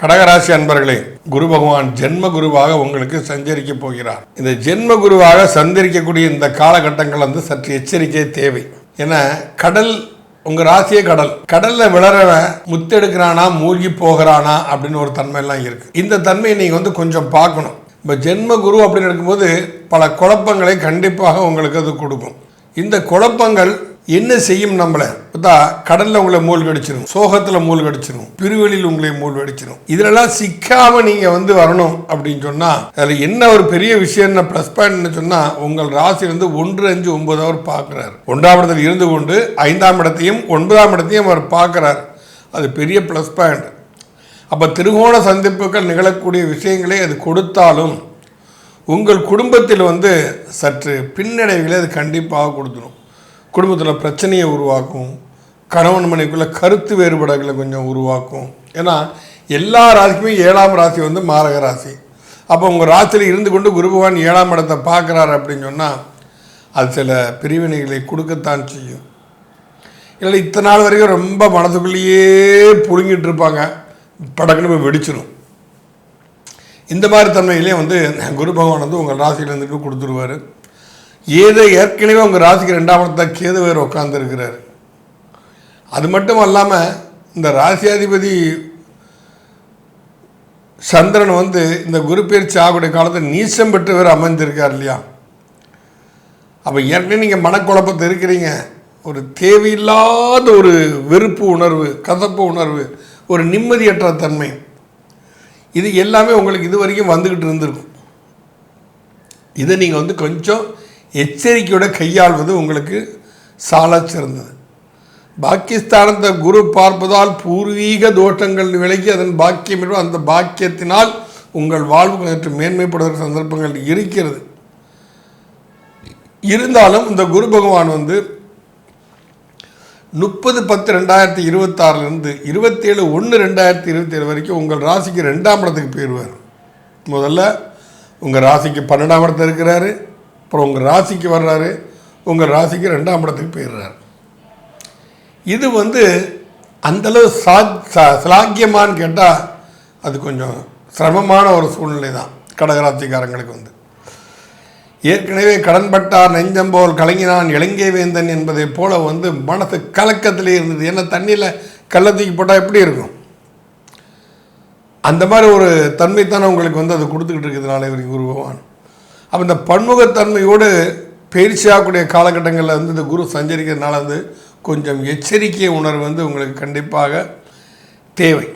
கடகராசி அன்பர்களே, குரு பகவான் ஜென்ம குருவாக உங்களுக்கு சஞ்சரிக்க போகிறார். இந்த ஜென்ம குருவாக சந்தரிக்கக்கூடிய இந்த காலகட்டங்கள் வந்து சற்று எச்சரிக்கை தேவை. ஏன்னா கடல் உங்க ராசியே கடல்ல விளறவன் முத்தெடுக்கிறானா மூழ்கி போகிறானா அப்படின்னு ஒரு தன்மை எல்லாம் இருக்கு. இந்த தன்மையை நீங்க வந்து கொஞ்சம் பார்க்கணும். இப்போ ஜென்ம குரு அப்படின்னு இருக்கும்போது பல குழப்பங்களை கண்டிப்பாக உங்களுக்கு அது கொடுக்கும். இந்த குழப்பங்கள் என்ன செய்யும்? நம்மளை பார்த்தா கடல்ல உங்களை மூழ்கடிச்சிடும், சோகத்தில் மூழ்கடிச்சிடும், பிரிவெளியில் உங்களை மூழ்கடிச்சிடும். இதெல்லாம் சிக்காம நீங்க வந்து வரணும் அப்படின்னு சொன்னா அதில் என்ன ஒரு பெரிய விஷயம் ப்ளஸ் பாயிண்ட் சொன்னா, உங்கள் ராசி வந்து 1, 5, 9 அவர் பார்க்கிறார். 1ஆம் இடத்தில் இருந்து கொண்டு 5ஆம் இடத்தையும் 9ஆம் இடத்தையும் அவர் பார்க்கிறார். அது பெரிய ப்ளஸ் பாயிண்ட். அப்போ திருகோண சந்திப்புகள் நிகழக்கூடிய விஷயங்களை அது கொடுத்தாலும் உங்கள் குடும்பத்தில் வந்து சற்று பின்னடைவுகளை அது கண்டிப்பாக கொடுத்துடும். குடும்பத்தில் பிரச்சனையை உருவாக்கும், கணவன் மனைவிக்குள்ள கருத்து வேறுபாடுகளை கொஞ்சம் உருவாக்கும். ஏன்னா எல்லா ராசிக்குமே 7ஆம் ராசி வந்து மாரக ராசி. அப்போ உங்கள் ராசியில் இருந்து கொண்டு குரு பகவான் 7ஆம் இடத்தை பார்க்குறாரு அப்படின்னு சொன்னால் அது சில பிரிவினைகளை கொடுக்கத்தான் செய்யும். இல்லை இத்தனை நாள் வரைக்கும் ரொம்ப மனசுக்குள்ளேயே புழுங்கிட்டு இருப்பாங்க, படக்குன்னு போய் வெடிச்சிடும். இந்த மாதிரி தன்மையிலே வந்து குரு பகவான் வந்து உங்கள் ராசியில் இருந்துட்டு கொடுத்துருவார். ஏதோ ஏற்கனவே உங்கள் ராசிக்கு 2ஆம் இடத்தை கேது வேறு உட்காந்துருக்கிறார். அது மட்டும் இல்லாமல் இந்த ராசியாதிபதி சந்திரன் வந்து இந்த குரு பயிற்சி ஆகக்கூடிய காலத்தில் நீச்சம் பெற்று வேறு அமைந்திருக்கார் இல்லையா? அப்போ ஏற்கனவே நீங்கள் மனக்குழப்பத்தை இருக்கிறீங்க, ஒரு தேவையில்லாத ஒரு வெறுப்பு உணர்வு, கசப்பு உணர்வு, ஒரு நிம்மதியற்ற தன்மை, இது எல்லாமே உங்களுக்கு இது வரைக்கும் வந்துக்கிட்டு இருந்திருக்கும். இதை நீங்கள் வந்து கொஞ்சம் எச்சரிக்கையோட கையாள்வது உங்களுக்கு சால சிறந்தது. பாக்கியஸ்தானத்தை குரு பார்ப்பதால் பூர்வீக தோஷங்கள் விலகி அதன் பாக்கியம், அந்த பாக்கியத்தினால் உங்கள் வாழ்வு சற்று மேன்மைப்படுகிற சந்தர்ப்பங்கள் இருக்கிறது. இருந்தாலும் இந்த குரு பகவான் வந்து 30/10/2026 27/1/2027 வரைக்கும் உங்கள் ராசிக்கு 2ஆம் இடத்துக்கு போயிடுவார். முதல்ல உங்கள் ராசிக்கு 12ஆம் இடத்துல இருக்கிறாரு, அப்புறம் உங்கள் ராசிக்கு வர்றாரு, உங்கள் ராசிக்கு 2ஆம் இடத்துக்கு போயிடுறாரு. இது வந்து அந்தளவு சாக்கியமானு கேட்டால் அது கொஞ்சம் சிரமமான ஒரு சூழ்நிலை தான் கடகராசிக்காரங்களுக்கு. வந்து ஏற்கனவே கடன்பட்டார் நெஞ்சம்போல் கலங்கினான் இலங்கை வேந்தன் என்பதை போல வந்து மனசு கலக்கத்திலே இருந்தது. ஏன்னா தண்ணியில் கள்ளத்தூக்கி போட்டால் எப்படி இருக்கும், அந்த மாதிரி ஒரு தன்மைத்தானே உங்களுக்கு வந்து அது கொடுத்துக்கிட்டு இருக்கிறதுனால இவருக்கு குரு பகவான். அப்போ இந்த பன்முகத்தன்மையோடு பயிற்சியாகக்கூடிய காலகட்டங்களில் வந்து இந்த குரு சஞ்சரிக்கிறதுனால வந்து கொஞ்சம் எச்சரிக்கை உணர்வு வந்து உங்களுக்கு கண்டிப்பாக தேவை.